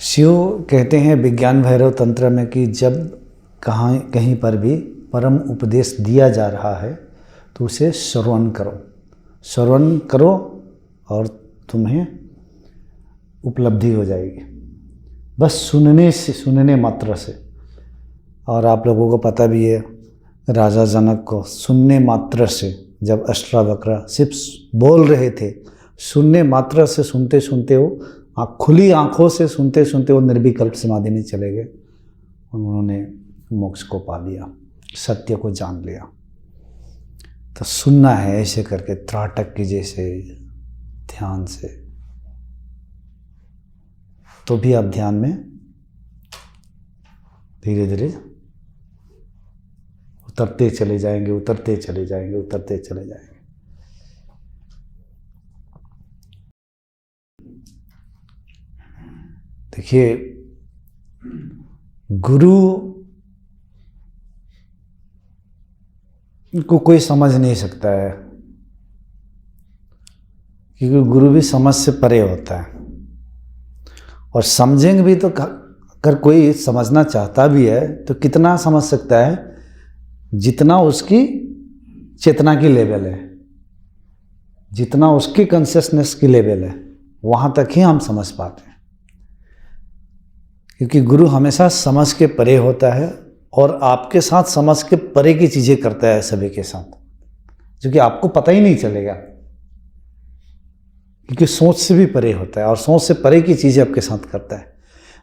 शिव कहते हैं विज्ञान भैरव तंत्र में कि जब कहीं पर भी परम उपदेश दिया जा रहा है तो उसे श्रवण करो और तुम्हें उपलब्धि हो जाएगी, बस सुनने मात्र से। और आप लोगों को पता भी है, राजा जनक को सुनने मात्र से, जब अष्टावक्र सिर्फ बोल रहे थे, सुनने मात्र से सुनते सुनते वो खुली आंखों से सुनते सुनते वो निर्विकल्प समाधि में चले गए। उन्होंने मोक्ष को पा लिया, सत्य को जान लिया। तो सुनना है ऐसे करके त्राटक की जैसे ध्यान से, तो भी आप ध्यान में धीरे धीरे उतरते चले जाएंगे, उतरते चले जाएंगे, उतरते चले जाएंगे। देखिए, गुरु को कोई समझ नहीं सकता है, क्योंकि गुरु भी समझ से परे होता है। और समझेंगे भी तो, अगर कोई समझना चाहता भी है तो कितना समझ सकता है, जितना उसकी चेतना की लेवल है, जितना उसकी कॉन्शियसनेस की लेवल है, वहाँ तक ही हम समझ पाते हैं। क्योंकि गुरु हमेशा समझ के परे होता है और आपके साथ समझ के परे की चीज़ें करता है सभी के साथ, जो कि आपको पता ही नहीं चलेगा, क्योंकि सोच से भी परे होता है और सोच से परे की चीज़ें आपके साथ करता है।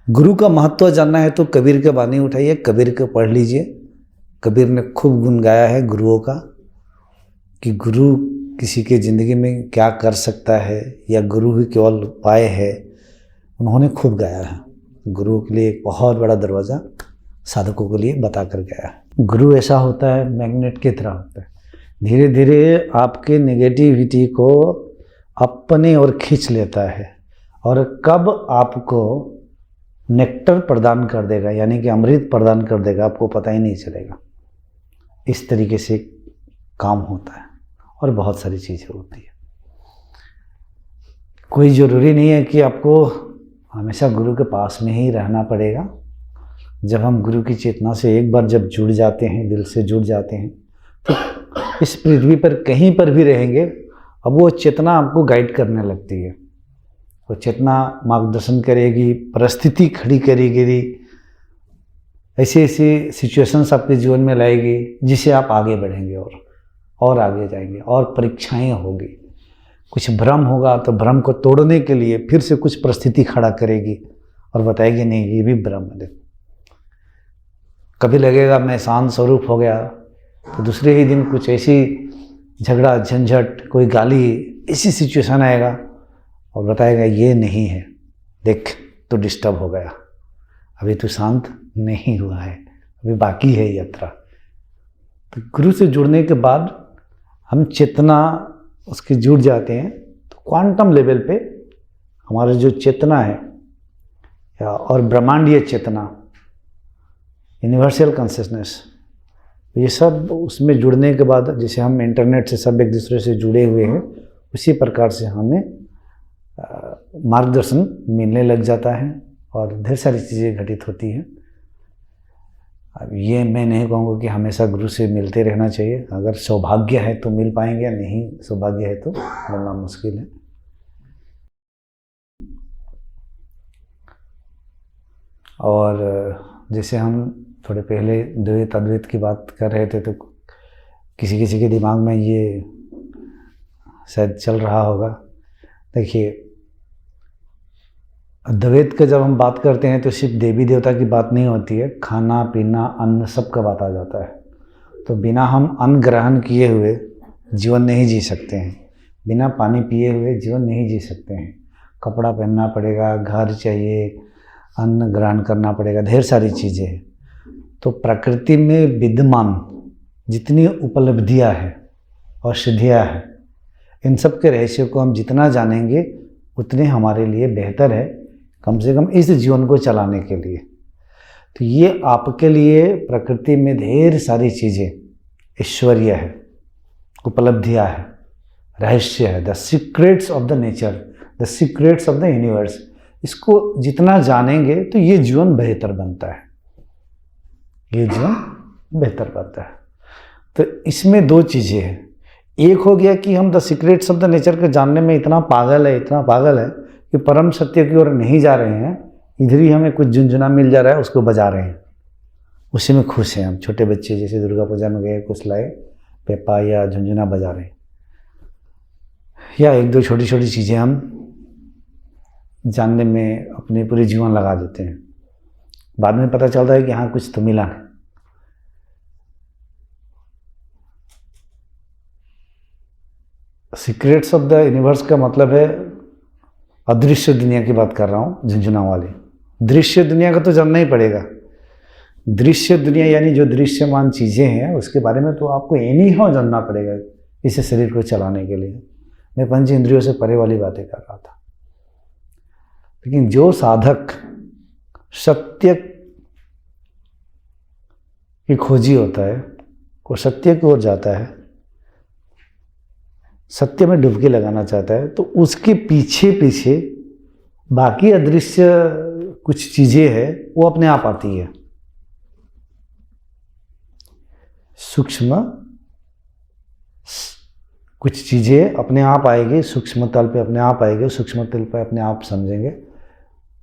गुरु का महत्व जानना है तो कबीर के बानी उठाइए, कबीर को पढ़ लीजिए। कबीर ने खूब गुण गाया है गुरुओं का, कि गुरु किसी के ज़िंदगी में क्या कर सकता है, या गुरु ही केवल उपाय है। उन्होंने खूब गाया है। गुरु के लिए एक बहुत बड़ा दरवाज़ा साधकों के लिए बता कर गया है। गुरु ऐसा होता है, मैग्नेट की तरह होता है, धीरे धीरे आपके नेगेटिविटी को अपने ओर खींच लेता है, और कब आपको नेक्टर प्रदान कर देगा, यानी कि अमृत प्रदान कर देगा, आपको पता ही नहीं चलेगा। इस तरीके से काम होता है और बहुत सारी चीज़ें होती है। कोई ज़रूरी नहीं है कि आपको हमेशा गुरु के पास में ही रहना पड़ेगा। जब हम गुरु की चेतना से एक बार जब जुड़ जाते हैं, दिल से जुड़ जाते हैं, तो इस पृथ्वी पर कहीं पर भी रहेंगे, अब वो चेतना आपको गाइड करने लगती है। वो चेतना मार्गदर्शन करेगी, परिस्थिति खड़ी करेगी, ऐसी ऐसी सिचुएशंस आपके जीवन में लाएगी जिससे आप आगे बढ़ेंगे और आगे जाएंगे, और परीक्षाएं होगी। कुछ भ्रम होगा तो भ्रम को तोड़ने के लिए फिर से कुछ परिस्थिति खड़ा करेगी और बताएगी नहीं, ये भी भ्रम है। कभी लगेगा मैं शांत स्वरूप हो गया, तो दूसरे ही दिन कुछ ऐसी झगड़ा झंझट, कोई गाली, ऐसी सिचुएशन आएगा और बताएगा ये नहीं है, देख तो डिस्टर्ब हो गया, अभी तो शांत नहीं हुआ है, अभी बाकी है यात्रा। तो गुरु से जुड़ने के बाद हम चेतना उसके जुड़ जाते हैं, तो क्वांटम लेवल पे हमारा जो चेतना है, और ब्रह्मांडीय चेतना, यूनिवर्सल कॉन्शियसनेस, ये सब उसमें जुड़ने के बाद, जैसे हम इंटरनेट से सब एक दूसरे से जुड़े हुए हैं, उसी प्रकार से हमें मार्गदर्शन मिलने लग जाता है और ढेर सारी चीज़ें घटित होती हैं। अब ये मैं नहीं कहूँगा कि हमेशा गुरु से मिलते रहना चाहिए। अगर सौभाग्य है तो मिल पाएंगे, नहीं सौभाग्य है तो मिलना मुश्किल है। और जैसे हम थोड़े पहले द्वैत अद्वैत की बात कर रहे थे, तो किसी किसी के दिमाग में ये शायद चल रहा होगा। देखिए, द्वैत का जब हम बात करते हैं तो सिर्फ देवी देवता की बात नहीं होती है, खाना पीना अन्न सब का बात आ जाता है। तो बिना हम अन्न ग्रहण किए हुए जीवन नहीं जी सकते हैं, बिना पानी पिए हुए जीवन नहीं जी सकते हैं। कपड़ा पहनना पड़ेगा, घर चाहिए, अन्न ग्रहण करना पड़ेगा, ढेर सारी चीज़ें हैं। तो प्रकृति में विद्यमान जितनी उपलब्धियां हैं और सिद्धियां हैं, इन सब के रहस्य को हम जितना जानेंगे उतने हमारे लिए बेहतर है, कम से कम इस जीवन को चलाने के लिए। तो ये आपके लिए प्रकृति में ढेर सारी चीज़ें, ऐश्वर्य है, उपलब्धियां है, रहस्य है, the secrets of the nature, the secrets of the universe, इसको जितना जानेंगे तो ये जीवन बेहतर बनता है, ये जीवन बेहतर बनता है। तो इसमें दो चीज़ें हैं। एक हो गया कि हम the secrets of the nature को जानने में इतना पागल है, इतना पागल है कि परम सत्य की ओर नहीं जा रहे हैं, इधर ही हमें कुछ झुनझुना मिल जा रहा है, उसको बजा रहे हैं, उसी में खुश हैं हम। छोटे बच्चे जैसे दुर्गा पूजा में गए, कुछ लाए पेपा या झुनझुना बजा रहे हैं, या एक दो छोटी छोटी चीज़ें हम जानने में अपने पूरे जीवन लगा देते हैं। बाद में पता चलता है कि हाँ कुछ तो मिला है। सीक्रेट्स ऑफ द यूनिवर्स का मतलब है अदृश्य दुनिया की बात कर रहा हूँ, झुंझुना वाली। दृश्य दुनिया का तो जानना ही पड़ेगा। दृश्य दुनिया यानी जो दृश्यमान चीज़ें हैं उसके बारे में तो आपको एनी हाउ जानना पड़ेगा इस शरीर को चलाने के लिए। मैं पंच इंद्रियों से परे वाली बातें कर रहा था। लेकिन जो साधक सत्य की खोजी होता है, वो सत्य की ओर जाता है, सत्य में डुबकी लगाना चाहता है, तो उसके पीछे पीछे बाकी अदृश्य कुछ चीज़ें हैं वो अपने आप आती है। सूक्ष्म कुछ चीज़ें अपने आप आएगी, सूक्ष्म तल पे अपने आप आएगी, सूक्ष्म तल पे अपने आप समझेंगे,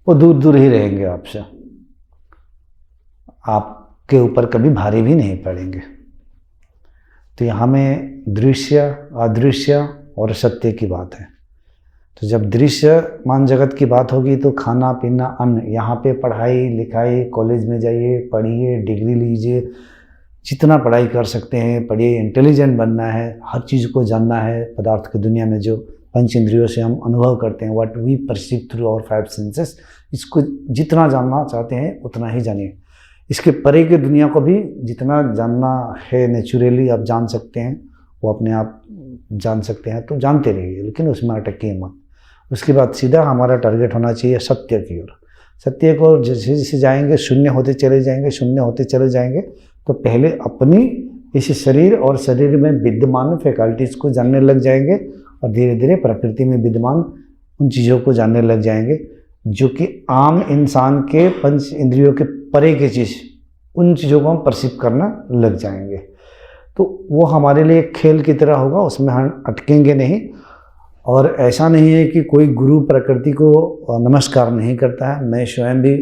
वो दूर दूर ही रहेंगे आपसे, आपके ऊपर कभी भारी भी नहीं पड़ेंगे। तो यहाँ में दृश्य, अदृश्य और सत्य की बात है। तो जब दृश्यमान जगत की बात होगी तो खाना पीना अन्न, यहाँ पे पढ़ाई लिखाई, कॉलेज में जाइए, पढ़िए, डिग्री लीजिए, जितना पढ़ाई कर सकते हैं पढ़िए, इंटेलिजेंट बनना है, हर चीज़ को जानना है। पदार्थ की दुनिया में जो पंच इंद्रियों से हम अनुभव करते हैं, what we perceive through our five senses, इसको जितना जानना चाहते हैं उतना ही जानिए। इसके परे की दुनिया को भी जितना जानना है नेचुरली आप जान सकते हैं, वो अपने आप जान सकते हैं, तो जानते रहिए, लेकिन उसमें अटकिए मत। उसके बाद सीधा हमारा टारगेट होना चाहिए सत्य की ओर। सत्य को जैसे जैसे जाएंगे, शून्य होते चले जाएंगे, शून्य होते चले जाएंगे, तो पहले अपनी इस शरीर और शरीर में विद्यमान फैकल्टीज़ को जानने लग जाएंगे और धीरे धीरे प्रकृति में विद्यमान उन चीज़ों को जानने लग जाएंगे जो कि आम इंसान के पंच इंद्रियों के परे की चीज़, उन चीज़ों को हम परसीव करना लग जाएंगे। तो वो हमारे लिए एक खेल की तरह होगा, उसमें हम अटकेंगे नहीं। और ऐसा नहीं है कि कोई गुरु प्रकृति को नमस्कार नहीं करता है, मैं स्वयं भी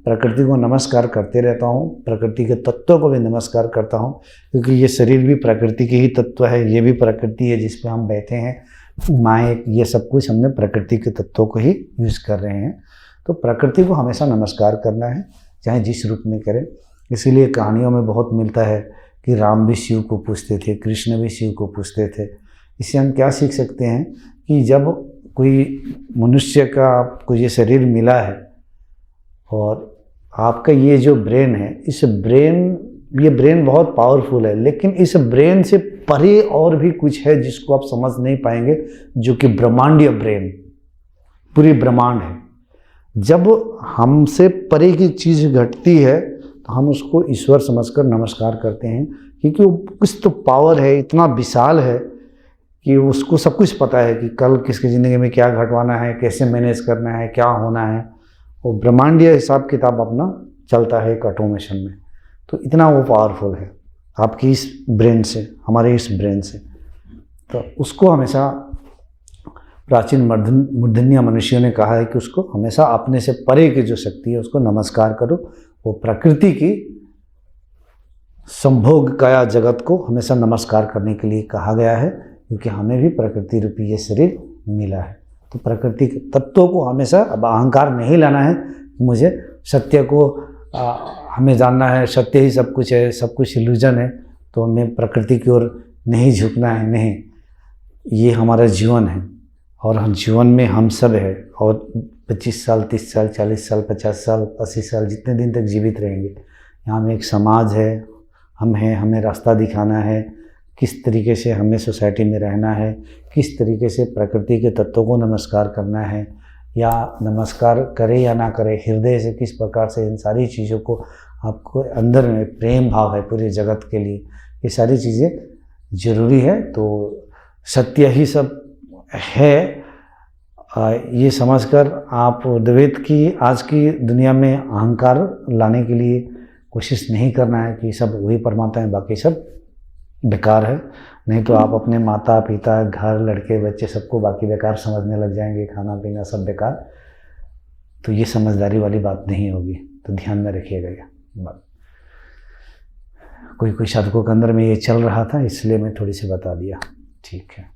प्रकृति को नमस्कार करते रहता हूँ, प्रकृति के तत्वों को भी नमस्कार करता हूँ, क्योंकि ये शरीर भी प्रकृति के ही तत्व है, ये भी प्रकृति है जिस पे हम बैठे हैं, माइक, ये सब कुछ हमने प्रकृति के तत्वों को ही यूज़ कर रहे हैं। तो प्रकृति को हमेशा नमस्कार करना है, चाहे जिस रूप में करें। इसीलिए कहानियों में बहुत मिलता है कि राम भी शिव को पूछते थे, कृष्ण भी शिव को पूछते थे। इससे हम क्या सीख सकते हैं कि जब कोई मनुष्य का आपको ये शरीर मिला है और आपका ये जो ब्रेन है, ये ब्रेन बहुत पावरफुल है, लेकिन इस ब्रेन से परे और भी कुछ है जिसको आप समझ नहीं पाएंगे, जो कि ब्रह्मांडीय ब्रेन, पूरी ब्रह्मांड है। जब हमसे परे की चीज़ घटती है तो हम उसको ईश्वर समझकर नमस्कार करते हैं, क्योंकि वो कुछ तो पावर है, इतना विशाल है कि उसको सब कुछ पता है कि कल किसकी ज़िंदगी में क्या घटवाना है, कैसे मैनेज करना है, क्या होना है। वो ब्रह्मांडीय हिसाब किताब अपना चलता है एक ऑटोमेशन में। तो इतना वो पावरफुल है आपकी इस ब्रेन से, हमारे इस ब्रेन से। तो उसको हमेशा प्राचीन मूर्धन्य मनुष्यों ने कहा है कि उसको हमेशा अपने से परे की जो शक्ति है उसको नमस्कार करो। वो प्रकृति की संभोग काया जगत को हमेशा नमस्कार करने के लिए कहा गया है, क्योंकि हमें भी प्रकृति रूपी ये शरीर मिला है। तो प्रकृति के तत्वों को हमेशा, अब अहंकार नहीं लाना है, मुझे सत्य को हमें जानना है, सत्य ही सब कुछ है, सब कुछ इल्यूजन है, तो हमें प्रकृति की ओर नहीं झुकना है। नहीं, ये हमारा जीवन है और जीवन में हम सब है, और 25 साल, 30 साल, 40 साल, 50 साल, 80 साल, जितने दिन तक जीवित रहेंगे, यहाँ में एक समाज है, हम हैं, हमें रास्ता दिखाना है, किस तरीके से हमें सोसाइटी में रहना है, किस तरीके से प्रकृति के तत्वों को नमस्कार करना है, या नमस्कार करे या ना करे, हृदय से किस प्रकार से इन सारी चीज़ों को, आपको अंदर में प्रेम भाव है पूरे जगत के लिए, ये सारी चीज़ें ज़रूरी है। तो सत्य ही सब है, ये समझकर आप द्वैत की आज की दुनिया में अहंकार लाने के लिए कोशिश नहीं करना है कि सब वही परमात्मा है, बाकी सब बेकार है। नहीं तो आप अपने माता पिता, घर, लड़के बच्चे सबको बाकी बेकार समझने लग जाएंगे, खाना पीना सब बेकार। तो ये समझदारी वाली बात नहीं होगी, तो ध्यान में रखिएगा ये बात। कोई साधकों के अंदर में ये चल रहा था, इसलिए मैं थोड़ी सी बता दिया। ठीक है।